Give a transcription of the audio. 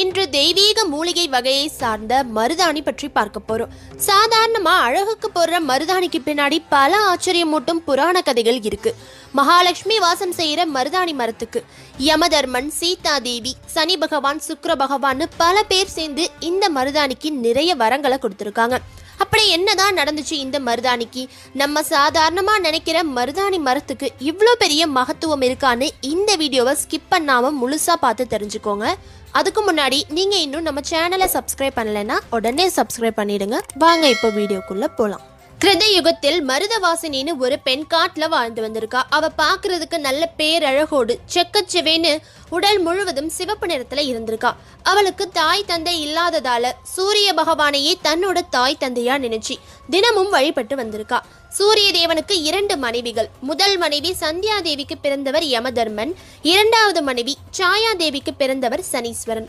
இன்று தெய்வீக மூலிகை வகையை சார்ந்த மருதாணி பற்றி பார்க்க போறோம். சாதாரணமா அழகுக்கு போடுற மருதாணிக்கு பின்னாடி பல ஆச்சரியமூட்டும் புராண கதைகள் இருக்கு. மகாலட்சுமி வாசம் செய்யற மருதாணி மரத்துக்கு யமதர்மன், சீதா தேவி, சனி பகவான், சுக்கிர பகவான் பல பேர் சேர்ந்து இந்த மருதாணிக்கு நிறைய வரங்களை கொடுத்துருக்காங்க. அப்படி என்னதான் நடந்துச்சு இந்த மருதாணிக்கு? நம்ம சாதாரணமா நினைக்கிற மருதாணி மரத்துக்கு இவ்வளோ பெரிய மகத்துவம் இருக்கான்னு இந்த வீடியோவை ஸ்கிப் பண்ணாம முழுசா பார்த்து தெரிஞ்சுக்கோங்க. அதுக்கு முன்னாடி நீங்க இன்னும் நம்ம சேனலை சப்ஸ்கிரைப் பண்ணலைன்னா உடனே சப்ஸ்கிரைப் பண்ணிடுங்க. வாங்க இப்போ வீடியோக்குள்ள போலாம். கிருத யுகத்தில் மருதவாசினின்னு ஒரு பெண் காட்டுல வாழ்ந்து வந்திருக்கா. அவ பாக்குறதுக்கு நல்ல பேரழகோடு செக்கச்செவேன்னு உடல் முழுவதும் சிவப்பு நிறத்துல இருந்திருக்கா. அவளுக்கு தாய் தந்தை இல்லாததால சூரிய பகவானையே தன்னோட தாய் தந்தையா நினைச்சு தினமும் வழிபட்டு வந்திருக்கா. சூரிய தேவனுக்கு 2 மனைவிகள். முதல் மனைவி சந்தியா தேவிக்கு பிறந்தவர் யமதர்மன், இரண்டாவது மனைவி சாயா தேவிக்கு பிறந்தவர் சனீஸ்வரன்.